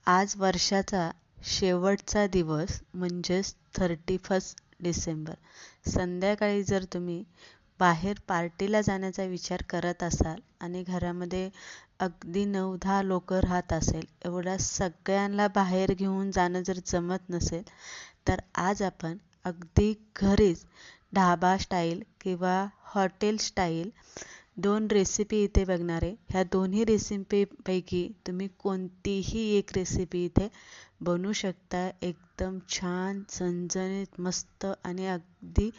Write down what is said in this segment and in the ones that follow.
आज वर्षाचा शेवटचा दिवस म्हणजेच 31 डिसेंबर. संध्याकाळी जर तुम्ही बाहेर पार्टीला जाण्याचा विचार करत असाल आणि घरामध्ये अगदी 9-10 लोक राहत असेल, एवढ्या सगळ्यांना बाहेर घेऊन जाणं जर जमत नसेल, तर आज आपण अगदी घरीच ढाबा स्टाईल किंवा हॉटेल स्टाईल 2 रेसिपी इथे बघणार आहे. ह्या दोन्ही रेसिपीपैकी तुम्ही कोणतीही एक रेसिपी इथे बनवू शकता. एकदम छान, झणझणीत, मस्त आणि अगदी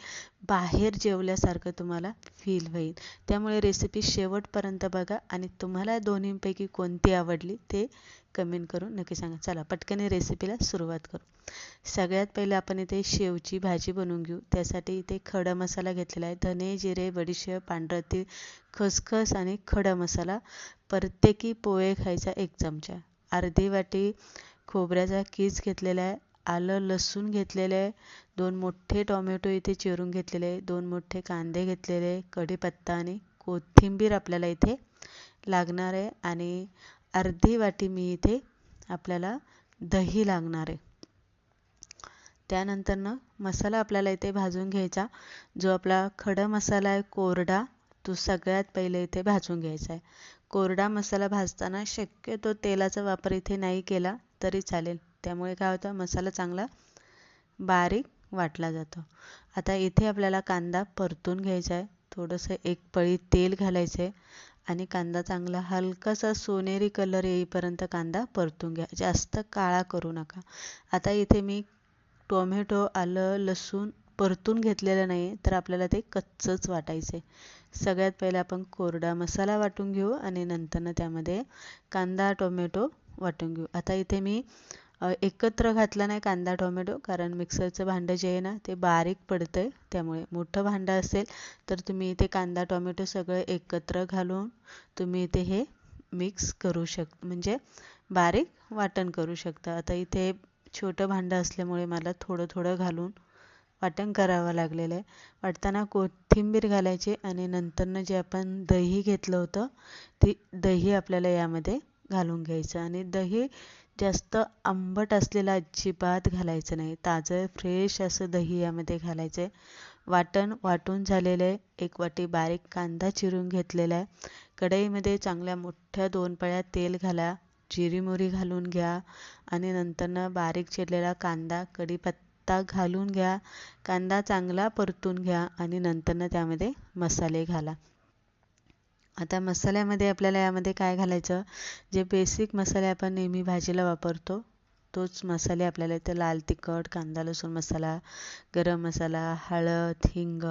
बाहेर जेवल्यासारखं तुम्हाला फील होईल. त्यामुळे रेसिपी शेवटपर्यंत बघा आणि तुम्हाला दोन्हीपैकी कोणती आवडली ते कमेंट करून नक्की सांगा. चला पटकन रेसिपीला सुरुवात करू. सगळ्यात पहिले आपण इथे शेवची भाजी बनवून घेऊ. त्यासाठी इथे खडा मसाला घेतलेला आहे. धने, जिरे, बडीशेप, पांढरं तीळ, खसखस आणि खडा मसाला. प्रत्येकी पोहे खायचा 1 चमचा. अर्धी वाटी खोबऱ्याचा कीस घेतलेला आहे. आलं लसूण घेतलेलं आहे. 2 मोठे टोमॅटो इथे चिरून घेतलेले आहे. 2 मोठे कांदे घेतलेले आहे. कढीपत्ता आणि कोथिंबीर आपल्याला इथे लागणार आहे आणि अर्धी वाटी मी इथे आपल्याला दही लागणार आहे. त्यानंतर मसाला आपल्याला इथे भाजून घ्यायचा. जो आपला खडा मसाला आहे कोरडा, तो सगळ्यात पहिले इथे भाजून घ्यायचा आहे. कोरडा मसाला भाजताना शक्यतो तेलाचा वापर इथे नाही केला तरी चालेल. त्यामुळे काय होतं, मसाला चांगला बारीक वाटला जातो. आता इथे आपल्याला कांदा परतून घ्यायचा आहे. थोडंसं 1 पळी तेल घालायचं आहे आणि कांदा चांगला हलकासा सोनेरी कलर येईपर्यंत कांदा परतून घ्या. जास्त काळा करू नका. आता इथे मी टोमॅटो, आलं, लसूण परतून घेतलेलं नाही तर आपल्याला ते कच्चंच वाटायचं आहे. सगळ्यात पहिले आपण कोरडा मसाला वाटून घेऊ आणि नंतर त्यामध्ये कांदा, टोमॅटो वाटून घेऊ. आता इथे मी एकत्र घातला नाही कांदा, टोमॅटो, कारण मिक्सरचं भांडं जे आहे ना ते बारीक पडतं आहे. त्यामुळे मोठं भांडं असेल तर तुम्ही इथे कांदा, टोमॅटो सगळं एकत्र घालून तुम्ही इथे हे मिक्स करू म्हणजे बारीक वाटण करू शकता. आता इथे छोटं भांडं असल्यामुळे मला थोडं थोडं घालून वाटण करावं लागलेलं आहे. वाटताना कोथिंबीर घालायची आणि नंतरनं जे आपण दही घेतलं होतं ती दही आपल्याला यामध्ये घालून घ्यायचं आणि दही जास्त आंबट असलेलं अजिबात घालायचं नाही. ताजं फ्रेश असं दही यामध्ये घालायचं आहे. वाटण वाटून झालेलं आहे. 1 वाटी बारीक कांदा चिरून घेतलेला आहे. कढईमध्ये चांगल्या मोठ्या 2 पळ्या तेल घाला. जिरी मोहरी घालून घ्या आणि नंतरनं बारीक चिरलेला कांदा, कढीपत्ता घालून घ्या. कांदा चांगला परतून घ्या आणि नंतरनं त्यामध्ये मसाले घाला. आता मसाल्यामध्ये आपल्याला यामध्ये काय घालायचं, जे बेसिक मसाले आपण नेहमी भाजीला वापरतो तोच मसाले आपल्याला इथं लाल तिखट, कांदा लसूण मसाला, गरम मसाला, हळद, हिंग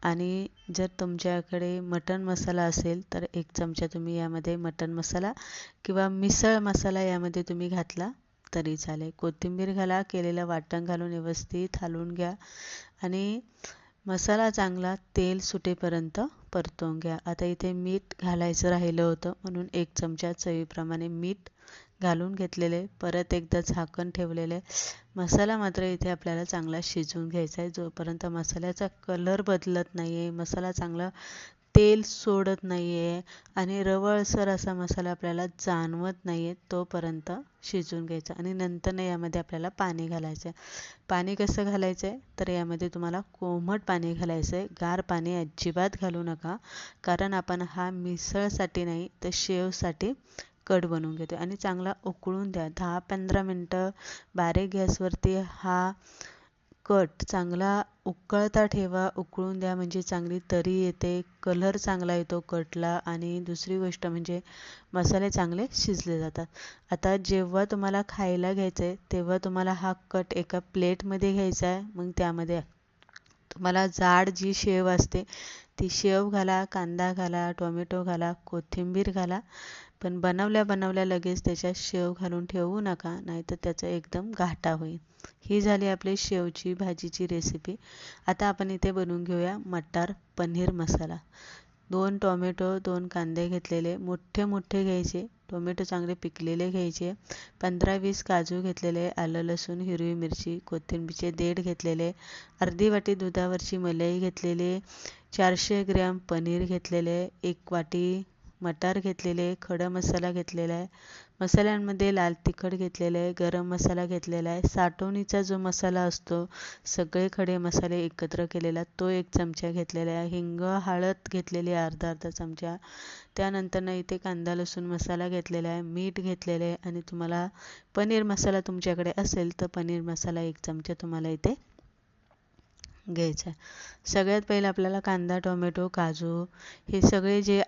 आणि जर तुमच्याकडे मटण मसाला असेल तर 1 चमचा तुम्ही यामध्ये मटण मसाला किंवा मिसळ मसाला यामध्ये तुम्ही घातला तरी चालेल. कोथिंबीर घाला. केलेलं वाटण घालून व्यवस्थित हलवून घ्या आणि मसाला चांगला तेल सुटेपर्यंत परतवून घ्या. आता इथे मीठ घालायचं राहिलं होतं म्हणून 1 चमचा चवीप्रमाणे मीठ घालून घेतलेले. परत एकदा झाकण ठेवलेले. मसाला मात्र इथे आपल्याला चांगला शिजवून घ्यायचा आहे. जोपर्यंत मसाल्याचा कलर बदलत नाही आहे, मसाला चांगला तेल सोडत नाही आहे आणि रवळसर असा मसाला आपल्याला जाणवत नाही आहे तोपर्यंत शिजवून घ्यायचा आणि नंतर यामध्ये आपल्याला पाणी घालायचं आहे. पाणी कसं घालायचं आहे तर यामध्ये तुम्हाला कोमट पाणी घालायचं आहे. गार पाणी अजिबात घालू नका, कारण आपण हा मिसळसाठी नाही तर शेवसाठी कट बनवून घेतो आणि चांगला उकळून द्या. 10-15 मिनटं बारीक गॅसवरती हा कट चांगला उकळता ठेवा. उकळून द्या म्हणजे चांगली तरी येते, कलर चांगला येतो कटला आणि दुसरी गोष्ट म्हणजे मसाले चांगले शिजले जातात. आता जेव्हा तुम्हाला खायला घ्यायचं आहे तेव्हा तुम्हाला हा कट एका प्लेटमध्ये घ्यायचा आहे. मग त्यामध्ये तुम्हाला जाड जी शेव असते ती शेव घाला, कांदा घाला, टोमॅटो घाला, कोथिंबीर घाला. पण बनवल्या लगेच त्याच्यात शेव घालून ठेवू नका, नाहीतर त्याचा एकदम घाटा होईल. ही झाली आपली शेवची भाजीची रेसिपी. आता आपण इथे बनवून घेऊया मटार पनीर मसाला. 2 टोमॅटो, 2 कांदे घेतलेले, मोठे मोठे घ्यायचे. टोमॅटो चांगले पिकलेले घ्यायचे. 15-20 काजू घेतलेले, आलं लसूण, हिरवी मिरची, कोथिंबीरचे देठ घेतलेले, अर्धी वाटी दुधावरची मलाई घेतलेली, 400 ग्रॅम पनीर घेतलेले, 1 वाटी मटार घेतलेले, खडा मसाला घेतलेला आहे, मसाल्यांमध्ये लाल तिखट घेतलेलं आहे, गरम मसाला घेतलेला आहे, साठवणीचा जो मसाला असतो, सगळे खडे मसाले एकत्र केलेला तो 1 चमचा घेतलेला आहे, हिंग, हळद घेतलेली अर्धा चमचा. त्यानंतर इथे कांदा लसूण मसाला घेतलेला आहे, मीठ घेतलेले आहे आणि तुम्हाला पनीर मसाला तुमच्याकडे असेल तर पनीर मसाला 1 चमचा तुम्हाला इथे घ्यायचा आहे. सगळ्यात पहिलं आपल्याला कांदा, टोमॅटो, काजू हे सगळे जे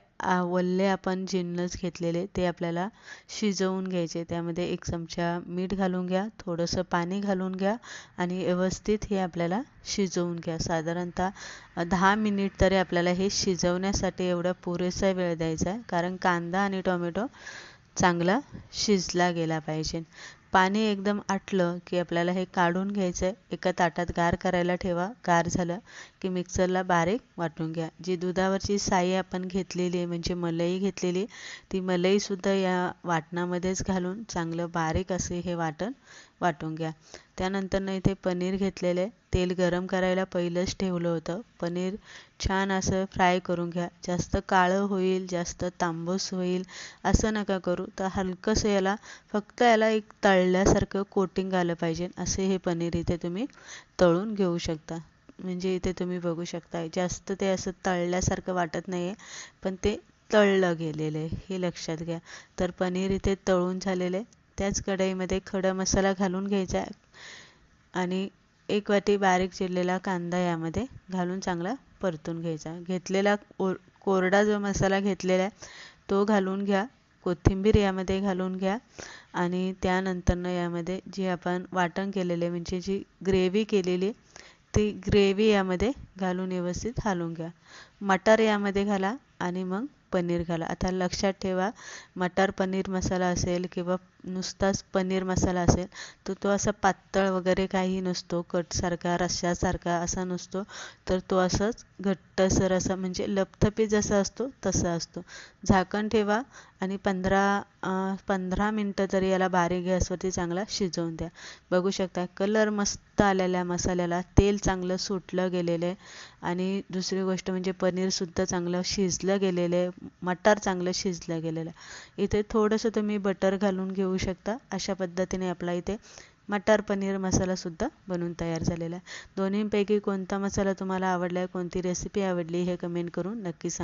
वल्ले आपण जिन्नस घेतलेले ते आपल्याला शिजवून घ्यायचे. त्यामध्ये 1 चमचा मीठ घालून घ्या, थोडंसं पाणी घालून घ्या आणि व्यवस्थित हे आपल्याला शिजवून घ्या. साधारणतः 10 मिनिट तरी आपल्याला हे शिजवण्यासाठी एवढा पुरेसा वेळ द्यायचा आहे, कारण कांदा आणि टोमॅटो चांगला शिजला गेला पाहिजे. पाणी एकदम आटलं की आपल्याला हे काढून घ्यायचं आहे. एका ताटात गार करायला ठेवा. गार झालं की मिक्सरला बारीक वाटून घ्या. जी दुधावरची साई आपण घेतलेली आहे म्हणजे मलाई घेतलेली, ती मलईसुद्धा या वाटणामध्येच घालून चांगलं बारीक असे हे वाटून घ्या. त्यानंतर इथे पनीर घेतलेले आहे. तेल गरम करायला पहिलंच ठेवलं होतं. पनीर छान असं फ्राय करून घ्या. जास्त काळं होईल, जास्त तांबूस होईल असं नका करू. तर हलकंसं फक्त एक तळल्यासारखं कोटिंग आलं पाहिजे असे हे पनीर इथे तुम्ही तळून घेऊ शकता. म्हणजे इथे तुम्ही बघू शकता जास्त ते असं तळल्यासारखं वाटत नाहीये, पण ते तळलं गेलेलं आहे हे लक्षात घ्या. तर पनीर इथे तळून झालेलं आहे. त्याच कढईमध्ये खडा मसाला घालून घ्यायचा आणि 1 वाटी बारीक चिरलेला कांदा यामध्ये घालून चांगला परतून घ्यायचा. घेतलेला कोरडा जो मसाला घेतलेला आहे तो घालून घ्या. कोथिंबीर यामध्ये घालून घ्या आणि त्यानंतर यामध्ये जी आपण वाटण केलेले म्हणजे जी ग्रेव्ही केलेली ती ग्रेव्ही यामध्ये घालून व्यवस्थित हलवून घ्या. मटार यामध्ये घाला आणि मग पनीर घाला. आता लक्षात ठेवा, मटार पनीर मसाला असेल किंवा नुसताच पनीर मसाला असेल तर तो असा पातळ वगैरे काही नसतो, कटसारखा रश्श्यासारखा असा नसतो, तर तो असंच घट्टसर असा म्हणजे लपथपीत जसा असतो तसा असतो. झाकण ठेवा आणि 15 मिनटं तरी याला बारीक गॅसवरती चांगला शिजवून द्या. बघू शकता कलर मस्त आलेला मसाल्याला, तेल चांगलं सुटलं गेलेलं आहे आणि दुसरी गोष्ट म्हणजे पनीरसुद्धा चांगलं शिजलं गेलेलं आहे, मटार चांगलं शिजलं गेलेलं आहे. इथे थोडंसं तुम्ही बटर घालून घेऊ शकता. अशा पद्धतीने आपला इथे मटार पनीर मसालासुद्धा बनून तयार झालेला आहे. दोन्हींपैकी कोणता मसाला तुम्हाला आवडला आहे, कोणती रेसिपी आवडली हे कमेंट करून नक्की सांगा.